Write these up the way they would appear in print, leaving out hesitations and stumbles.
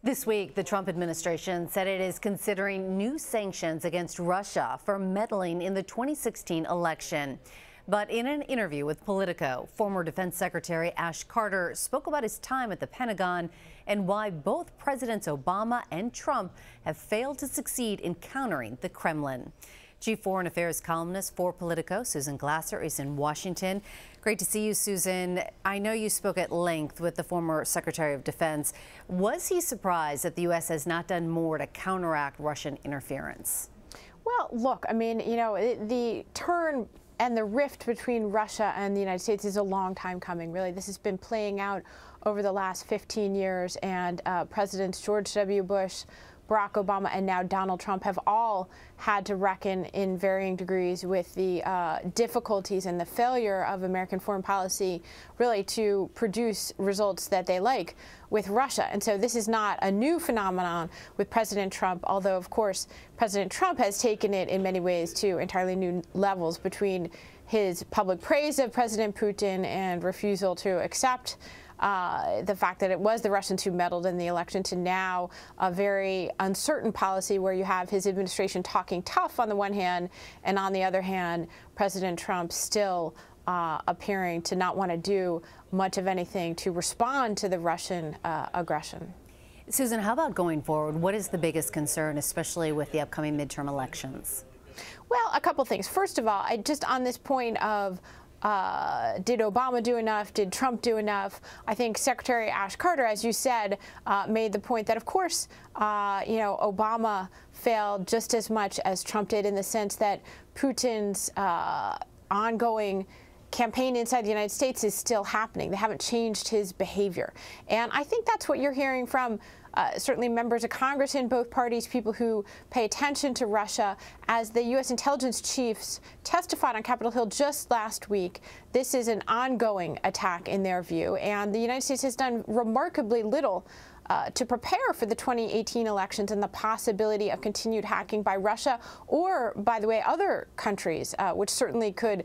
This week, the Trump administration said it is considering new sanctions against Russia for meddling in the 2016 election. But in an interview with Politico, former Defense Secretary Ash Carter spoke about his time at the Pentagon and why both Presidents Obama and Trump have failed to succeed in countering the Kremlin. Chief Foreign Affairs columnist for Politico, Susan Glasser, is in Washington. Great to see you, Susan. I know you spoke at length with the former Secretary of Defense. Was he surprised that the U.S. has not done more to counteract Russian interference? Well, look, I mean, the turn and the rift between Russia and the United States is a long time coming, really. This has been playing out over the last 15 years, and Presidents George W. Bush, Barack Obama, and now Donald Trump have all had to reckon in varying degrees with the difficulties and the failure of American foreign policy really to produce results that they like with Russia. And so this is not a new phenomenon with President Trump, although, of course, President Trump has taken it in many ways to entirely new levels between his public praise of President Putin and refusal to accept the fact that it was the Russians who meddled in the election, to now a very uncertain policy where you have his administration talking tough on the one hand, and on the other hand, President Trump still appearing to not want to do much of anything to respond to the Russian aggression. Susan, how about going forward? What is the biggest concern, especially with the upcoming midterm elections? Well, a couple things. First of all, just on this point of did Obama do enough? Did Trump do enough? I think Secretary Ash Carter, as you said, made the point that, of course, Obama failed just as much as Trump did, in the sense that Putin's ongoing campaign inside the United States is still happening. They haven't changed his behavior. And I think that's what you're hearing from certainly members of Congress in both parties, people who pay attention to Russia. As the U.S. intelligence chiefs testified on Capitol Hill just last week, this is an ongoing attack in their view, and the United States has done remarkably little to prepare for the 2018 elections and the possibility of continued hacking by Russia, or, by the way, other countries, which certainly could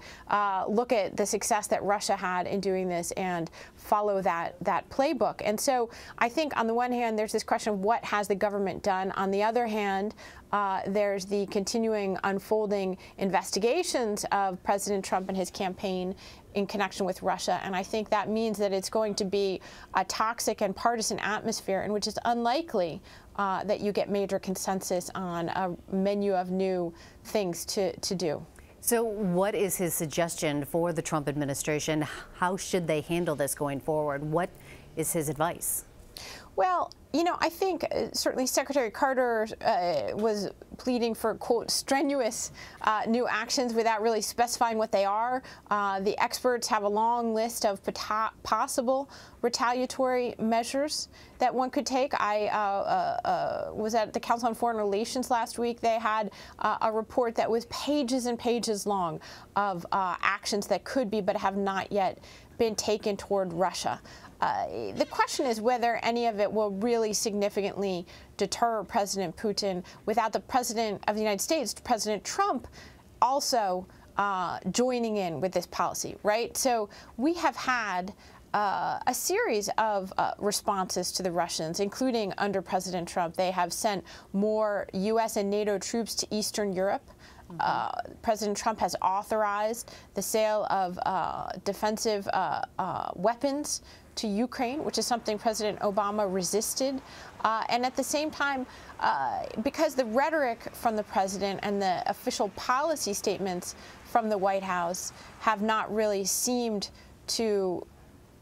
look at the success that Russia had in doing this and follow that playbook. And so I think on the one hand, there's this question of what has the government done. On the other hand, there's the continuing unfolding investigations of President Trump and his campaign in connection with Russia. And I think that means that it's going to be a toxic and partisan atmosphere in which it's unlikely that you get major consensus on a menu of new things to do. So what is his suggestion for the Trump administration? How should they handle this going forward? What is his advice? Well, I think certainly Secretary Carter was pleading for, quote, strenuous new actions without really specifying what they are. The experts have a long list of possible retaliatory measures that one could take. I was at the Council on Foreign Relations last week. They had a report that was pages and pages long of actions that could be but have not yet been taken toward Russia. The question is whether any of it will really significantly deter President Putin without the President of the United States, President Trump, also joining in with this policy, right? So we have had a series of responses to the Russians, including under President Trump. They have sent more U.S. and NATO troops to Eastern Europe. President Trump has authorized the sale of defensive weapons to Ukraine, which is something President Obama resisted. And at the same time, because the rhetoric from the president and the official policy statements from the White House have not really seemed to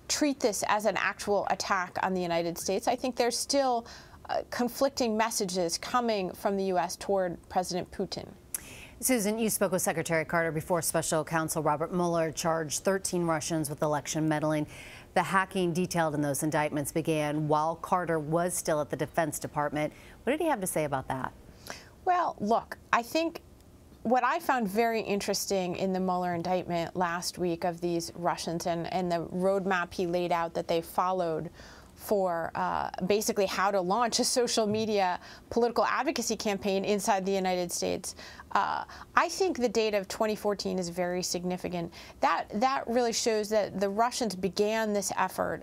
treat this as an actual attack on the United States, I think there's still conflicting messages coming from the U.S. toward President Putin. Susan, you spoke with Secretary Carter before Special Counsel Robert Mueller charged 13 Russians with election meddling. The hacking detailed in those indictments began while Carter was still at the Defense Department. What did he have to say about that? Well, look, I think what I found very interesting in the Mueller indictment last week of these Russians and the roadmap he laid out that they followed for basically how to launch a social media political advocacy campaign inside the United States. I think the date of 2014 is very significant. That really shows that the Russians began this effort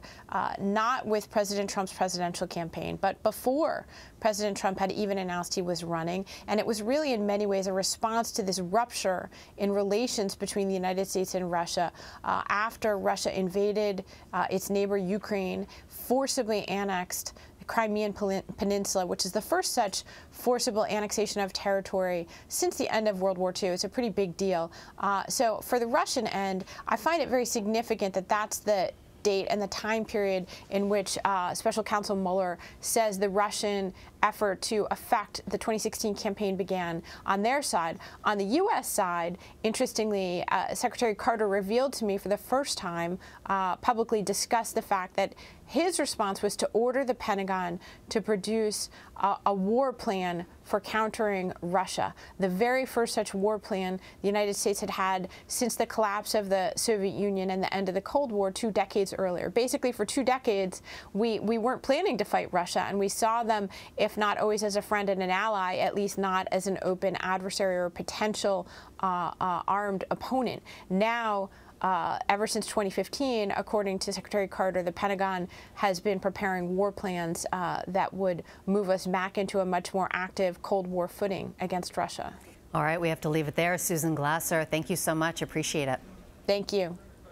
not with President Trump's presidential campaign, but before President Trump had even announced he was running. And it was really in many ways a response to this rupture in relations between the United States and Russia after Russia invaded its neighbor Ukraine, forcibly annexed Crimean Peninsula, which is the first such forcible annexation of territory since the end of World War II. It's a pretty big deal. So for the Russian end, I find it very significant that that's the date and the time period in which Special Counsel Mueller says the Russian effort to affect the 2016 campaign began on their side. On the U.S. side, interestingly, Secretary Carter revealed to me for the first time, publicly discussed the fact that his response was to order the Pentagon to produce a war plan for countering Russia. The very first such war plan the United States had had since the collapse of the Soviet Union and the end of the Cold War 2 decades earlier. Basically, for 2 decades, we weren't planning to fight Russia, and we saw them, if not always as a friend and an ally, at least not as an open adversary or potential armed opponent. Now, ever since 2015, according to Secretary Carter, the Pentagon has been preparing war plans that would move us back into a much more active Cold War footing against Russia. All right, we have to leave it there. Susan Glasser, thank you so much. Appreciate it. Thank you.